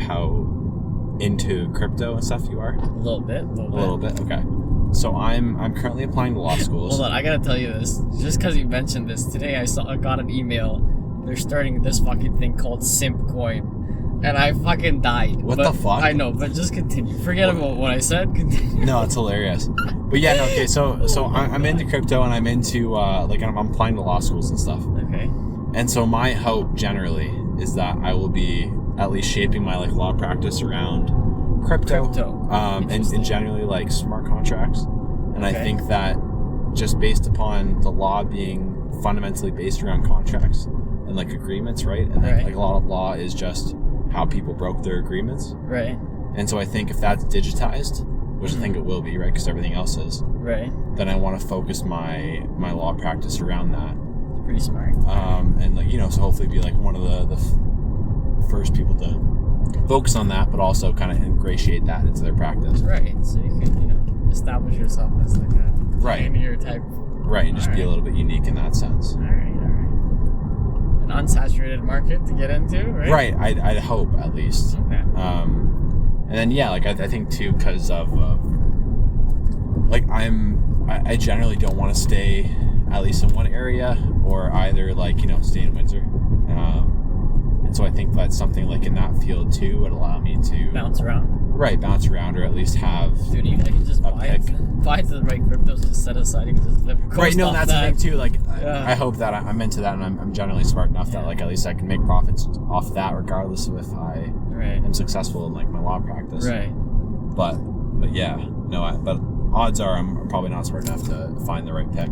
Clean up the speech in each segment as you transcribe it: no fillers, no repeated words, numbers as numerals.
how into crypto and stuff you are? A little bit. Okay. So I'm currently applying to law schools. Hold on, I gotta tell you this. Just because you mentioned this, today I got an email. They're starting this fucking thing called Simp Coin. And I fucking died. What the fuck? I know, but just continue. Forget about what I said. Continue. No, it's hilarious. But yeah, no, okay, so I'm into crypto and I'm into, I'm applying to law schools and stuff. Okay. And so my hope generally is that I will be at least shaping my law practice around crypto. And generally smart contracts. And I think that just based upon the law being fundamentally based around contracts and agreements, right? And a lot of law is just how people broke their agreements. Right. And so I think if that's digitized, which I think it will be, right? Because everything else is. Right. Then I want to focus my law practice around that. Pretty smart. And so hopefully be one of the first people to focus on that, but also kind of ingratiate that into their practice. Right. So you can, establish yourself as a pioneer type. Right, and just be a little bit unique in that sense. All right. An unsaturated market to get into, right? Right, I'd hope at least. Okay. And then I think too, because of I generally don't want to stay at least in one area, or either stay in Windsor. And so I think that's something in that field too would allow me to bounce around. Right, bounce around, or at least have. Dude, even if you just buy to the right cryptos, just set aside, you can just live. Right, no, that's the thing too. I hope that I'm into that, and I'm generally smart enough that at least I can make profits off of that, regardless of if I am successful in my law practice. Right. But yeah, no. But odds are I'm probably not smart enough to find the right pick.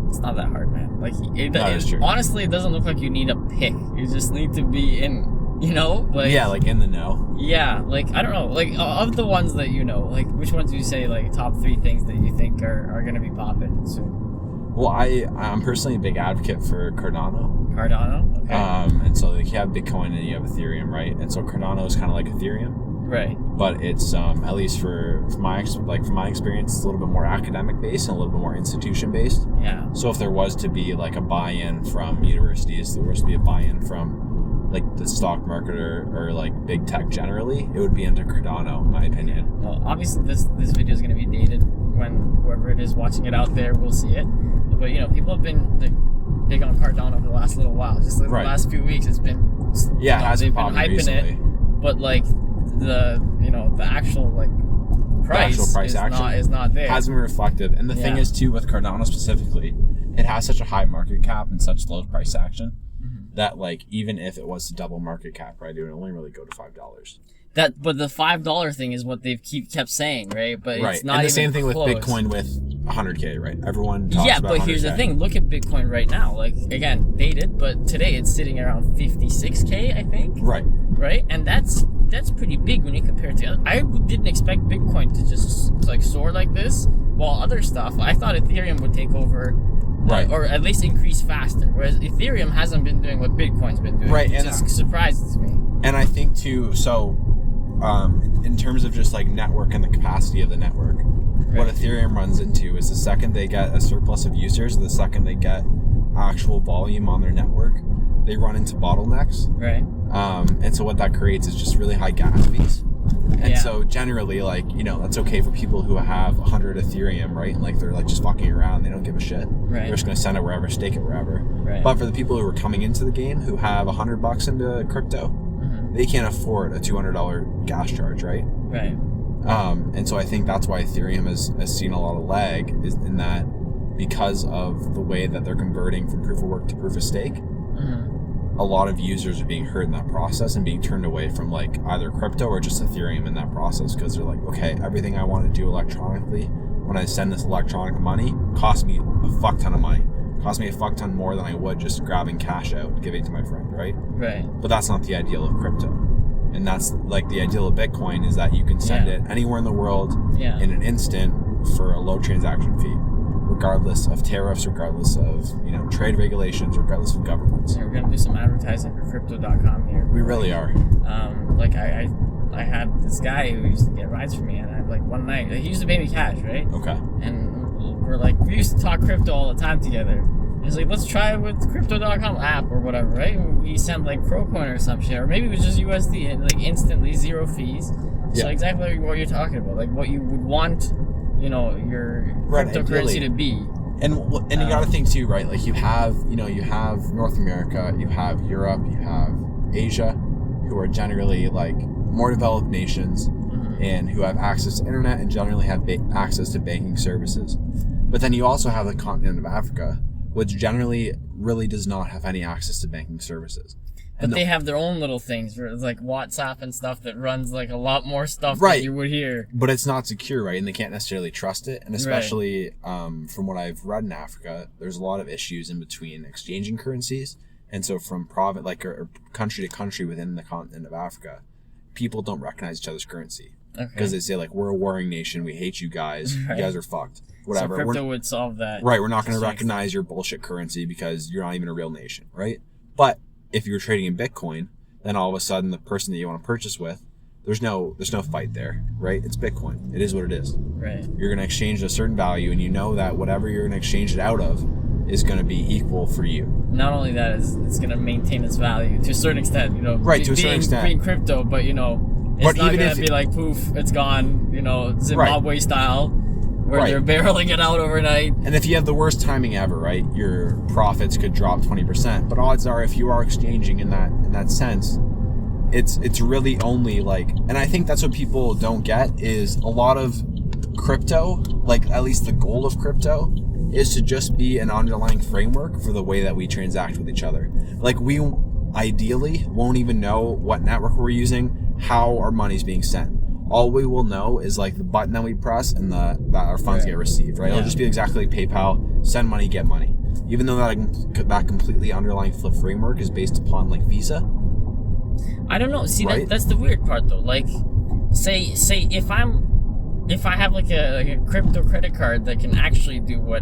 It's not that hard, man. That is true. Honestly, it doesn't look like you need a pick. You just need to be in. In the know. Yeah, I don't know, of the ones that which ones do you say top 3 things that you think are gonna be popping soon? Well, I'm personally a big advocate for Cardano. Okay. And so you have Bitcoin and you have Ethereum, right? And so Cardano is kind of like Ethereum. Right. But it's at least from my experience, it's a little bit more academic based and a little bit more institution based. Yeah. So if there was to be a buy-in from universities, there was to be a buy-in from the stock market or big tech generally, it would be into Cardano, in my opinion. Well, obviously this video is going to be dated when whoever it is watching it out there will see it. But people have been big on Cardano for the last little while. Just the last few weeks, it's been it has they've been hyping recently. it. But the actual price action is not there. Hasn't been reflective. And the thing is too with Cardano specifically, it has such a high market cap and such low price action. That even if it was to double market cap, right, it would only really go to $5. But the $5 thing is what they've kept saying, right? But it's not. And the even same thing close. With Bitcoin with 100K, right? Everyone talks about 100K. But here's the thing. Look at Bitcoin right now. Again, dated, but today it's sitting around 56K, I think. Right. Right, and that's pretty big when you compare it to other. I didn't expect Bitcoin to just soar like this. While other stuff, I thought Ethereum would take over. Right. Or at least increase faster. Whereas Ethereum hasn't been doing what Bitcoin's been doing. Right. Which just surprises me. And I think too, in terms of just network and the capacity of the network, what Ethereum runs into is the second they get a surplus of users, the second they get actual volume on their network, they run into bottlenecks. Right. And so what that creates is just really high gas fees. And so generally, that's okay for people who have 100 Ethereum, right? And they're just fucking around. They don't give a shit. Right. They're just going to send it wherever, stake it wherever. Right. But for the people who are coming into the game who have $100 into crypto, they can't afford a $200 gas charge, right? Right. And so I think that's why Ethereum has seen a lot of lag, is in that because of the way that they're converting from proof of work to proof of stake. A lot of users are being hurt in that process and being turned away from either crypto or just Ethereum in that process, because they're okay, everything I want to do electronically, when I send this electronic money, costs me a fuck ton of money. Costs me a fuck ton more than I would just grabbing cash out and giving it to my friend, right? Right. But that's not the ideal of crypto. And that's the ideal of Bitcoin, is that you can send it anywhere in the world in an instant for a low transaction fee, regardless of tariffs, regardless of trade regulations, regardless of governments. Yeah, we're gonna do some advertising for Crypto.com here. We really are. I had this guy who used to get rides for me, and I one night he used to pay me cash, right? Okay. And we used to talk crypto all the time together. And He's like, let's try it with Crypto.com app or whatever, right? And we sent like Procoin or some shit, or maybe it was just USD and like instantly 0 fees. So exactly what you're talking about, like what you would want, your cryptocurrency to be. And you got to think too, right? Like you have North America, you have Europe, you have Asia, who are generally like more developed nations, and who have access to internet and generally have access to banking services. But then you also have the continent of Africa, which generally really does not have any access to banking services. But they have their own little things, where it's like WhatsApp and stuff that runs like a lot more stuff than you would hear. But it's not secure, right? And they can't necessarily trust it. And especially from what I've read in Africa, there's a lot of issues in between exchanging currencies. And so from or country to country within the continent of Africa, people don't recognize each other's currency. Because they say, like, we're a warring nation, we hate you guys, you guys are fucked. Whatever. So crypto would solve that. Right, we're not going to recognize your bullshit currency because you're not even a real nation, right? But if you're trading in Bitcoin, then all of a sudden the person that you want to purchase with, there's no fight there, right? It's Bitcoin. It is what it is. Right. You're going to exchange a certain value, and you know that whatever you're going to exchange it out of is going to be equal for you. Not only that, it's going to maintain its value to a certain extent, Right, to a certain extent. Being crypto, but, it's not going to be like, poof, it's gone, Zimbabwe style, where they're barreling it out overnight. And if you have the worst timing ever, right, your profits could drop 20%. But odds are, if you are exchanging in that sense, it's really only like, and I think that's what people don't get, is a lot of crypto, like at least the goal of crypto, is to just be an underlying framework for the way that we transact with each other. Like, we ideally won't even know what network we're using, how our money's being sent. All we will know is like the button that we press and that our funds get received, right? It'll just be exactly like PayPal, send money, get money. Even though that completely underlying flip framework is based upon like Visa. I don't know. See, that's the weird part though. Like, say if I have like a crypto credit card that can actually do what,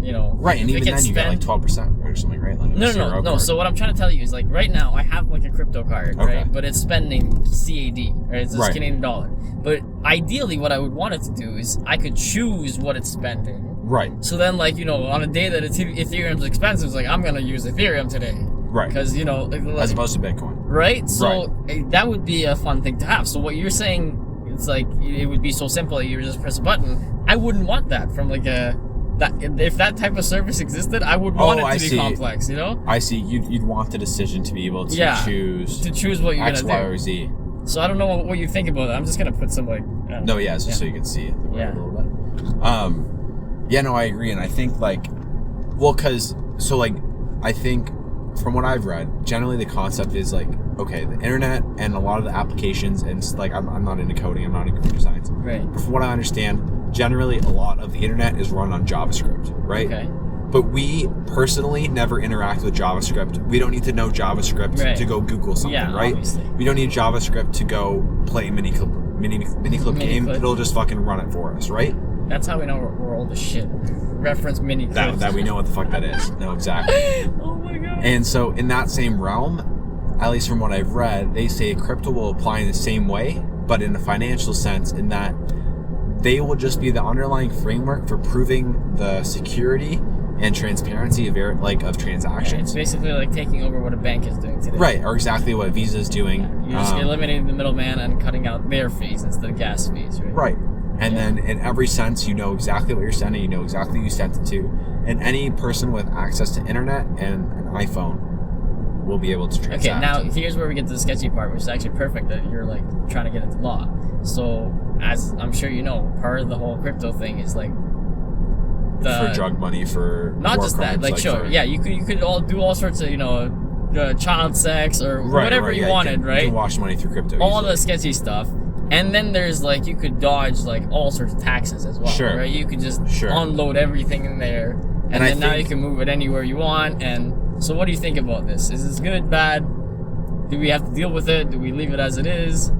Right, and even then you get like 12% or something, right? Like no. So what I'm trying to tell you is, like, right now I have like a crypto card, right? But it's spending CAD, right? It's just Canadian dollar. But ideally, what I would want it to do is I could choose what it's spending. Right. So then, like, on a day that Ethereum's expensive, it's like, I'm gonna use Ethereum today. Right. Because as opposed to Bitcoin. Right. So that would be a fun thing to have. So what you're saying, it's like it would be so simple that you would just press a button. I wouldn't want that from like if that type of service existed, I would want it to be complex, I see. You'd want the decision to be able to choose what you're X, gonna Y, do. or Z. So I don't know what you think about that. I'm just gonna put some like. So you can see it a little bit. I agree, and I think I think from what I've read, generally the concept is like, okay, the internet and a lot of the applications, and like I'm not into coding, I'm not into computer science. Right. But from what I understand, generally a lot of the internet is run on JavaScript, right? Okay. But we personally never interact with JavaScript. We don't need to know JavaScript to go Google something, right? Obviously. We don't need JavaScript to go play a mini clip game. It'll just fucking run it for us, right? That's how we know we're old as shit. Reference mini clips. That we know what the fuck that is. No, exactly. Oh my god. And so in that same realm, at least from what I've read, they say crypto will apply in the same way, but in a financial sense, in that they will just be the underlying framework for proving the security and transparency of transactions. Yeah, it's basically like taking over what a bank is doing today. Right, or exactly what Visa is doing. You're just eliminating the middleman and cutting out their fees instead of gas fees, right? Right. And then in every sense, you know exactly what you're sending, you know exactly who you sent it to. And any person with access to internet and an iPhone will be able to transact. Okay, now here's where we get to the sketchy part, which is actually perfect that you're like trying to get into law. So, as I'm sure you know, part of the whole crypto thing is like for drug money, for not just that, like sure, yeah, you could all do all sorts of child sex or whatever you wanted, right? You can wash money through crypto. All the sketchy stuff. And then there's like, you could dodge like all sorts of taxes as well, right? You could just unload everything in there, and then now you can move it anywhere you want. And so what do you think about this? Is this good, bad? Do we have to deal with it? Do we leave it as it is?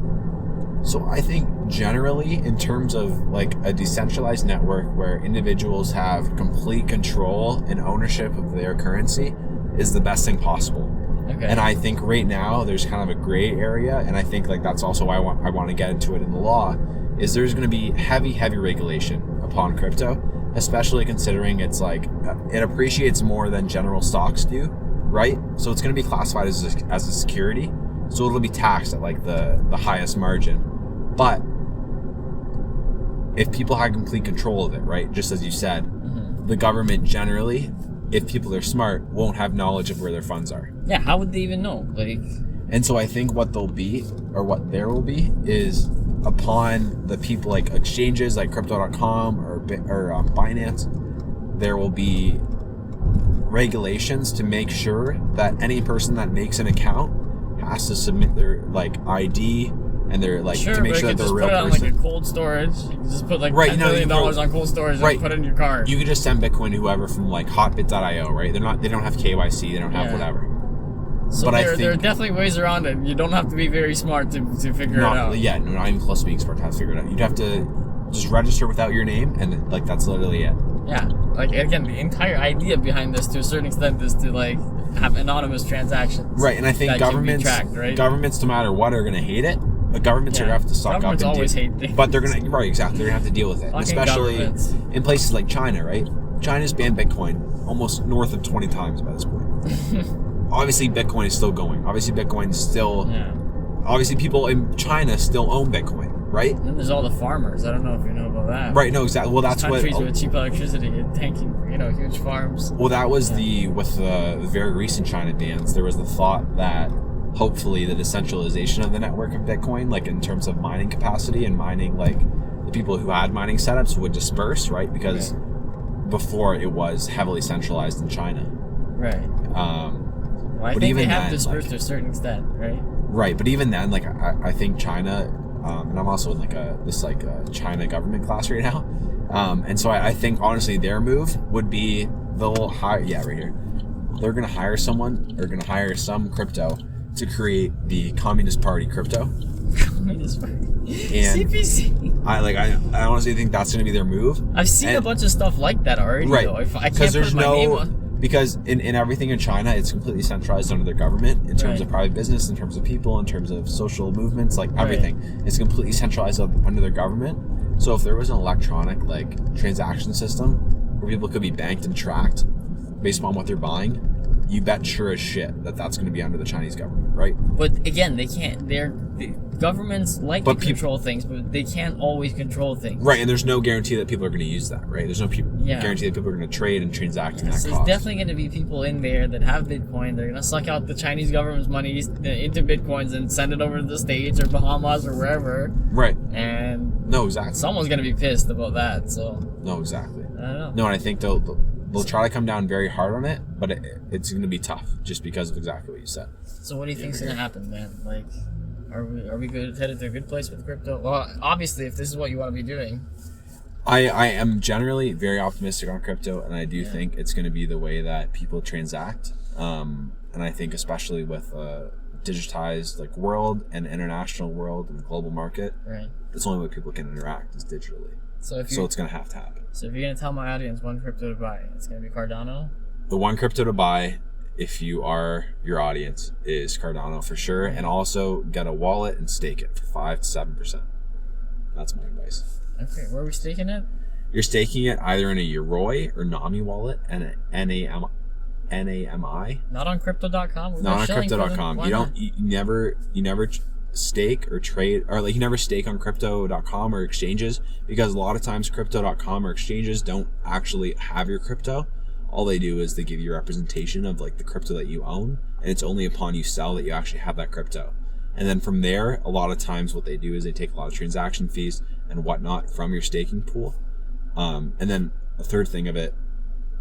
So I think generally, in terms of like a decentralized network where individuals have complete control and ownership of their currency, is the best thing possible. Okay. And I think right now there's kind of a gray area, and I think like that's also why I want to get into it in the law, is there's going to be heavy regulation upon crypto, especially considering it's like it appreciates more than general stocks do, right? So it's going to be classified as a security, so it'll be taxed at like the highest margin. But if people had complete control of it, right, just as you said, the government generally, if people are smart, won't have knowledge of where their funds are. Yeah, how would they even know? Like, and so I think what there will be is, upon the people like exchanges like Crypto.com or Binance, there will be regulations to make sure that any person that makes an account has to submit their like ID and their like to make sure that they're a real person. Put it on like a cold storage. You can just put like $10 million on cold storage and put it in your card. You can just send Bitcoin to whoever from like hotbit.io, right? They don't have KYC, they don't have whatever. So but there are definitely ways around it. You don't have to be very smart to figure it out. Yeah, no, not even close to being smart to figure it out. You'd have to just register without your name, and like that's literally it. Yeah, like again, the entire idea behind this, to a certain extent, is to like have anonymous transactions. Right, and I think governments, no matter what, are gonna hate it. But governments are gonna have to suck up and always hate things. But they're gonna exactly. They're gonna have to deal with it, especially in places like China. Right, China's banned Bitcoin almost north of 20 times by this point. Obviously, Bitcoin is still going. Obviously, people in China still own Bitcoin, right? And then there's all the farmers. I don't know if you know about that. Right, no, exactly. Well, that's countries with cheap electricity and tanking, huge farms. Well, that was with the very recent China bans. There was the thought that hopefully the decentralization of the network of Bitcoin, like in terms of mining capacity and mining, like the people who had mining setups would disperse, right? Because before it was heavily centralized in China. Right. Well, I think they have dispersed to a certain extent, right? Right, but even then, like I think China, and I'm also in like a China government class right now, and so I think honestly their move would be they'll hire right here, they're gonna hire someone or gonna hire some crypto to create the Communist Party crypto. Communist Party. And CPC. I honestly think that's gonna be their move. I've seen a bunch of stuff like that already. Right. Though. I can't put my name on. Because in everything in China, it's completely centralized under their government in terms of private business, in terms of people, in terms of social movements, like everything. It's completely centralized under their government. So if there was an electronic like transaction system where people could be banked and tracked based on what they're buying, you bet sure as shit that that's going to be under the Chinese government, right? But again, they can't. The governments like to control things, but they can't always control things. Right, and there's no guarantee that people are going to use that, right? There's no guarantee that people are going to trade and transact in that cost. There's definitely going to be people in there that have Bitcoin. They're going to suck out the Chinese government's money into Bitcoins and send it over to the States or Bahamas or wherever. Right. And no, exactly. Someone's going to be pissed about that. So. No, exactly. I don't know. No, and I think they'll try to come down very hard on it, but it's going to be tough just because of exactly what you said. So what do you think's going to happen, man? Like, are we headed to a good place with crypto? Well, obviously, if this is what you want to be doing. I am generally very optimistic on crypto, and I do think it's going to be the way that people transact. And I think especially with a digitized like world and international world and global market, that's the only way people can interact is digitally. So it's going to happen. So if you're going to tell my audience one crypto to buy, it's going to be Cardano? The one crypto to buy, if you are your audience, is Cardano for sure. And also get a wallet and stake it for 5 to 7%. That's my advice. Okay, where are we staking it? You're staking it either in a Yoroi or Nami wallet and an NAMI. Not on Crypto.com? Not on Crypto.com. You never stake or trade, or like you never stake on Crypto.com or exchanges, because a lot of times Crypto.com or exchanges don't actually have your crypto. All they do is they give you a representation of like the crypto that you own, and it's only upon you sell that you actually have that crypto. And then from there, a lot of times what they do is they take a lot of transaction fees and whatnot from your staking pool. And then a third thing of it,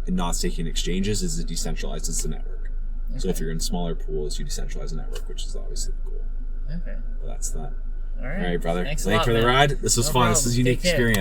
in not staking exchanges, is it decentralized. It's the network. Okay. So if you're in smaller pools, you decentralize the network, which is obviously the goal. Okay. But that's that. All right, brother. Thanks for the ride. This was fun. This was a unique experience.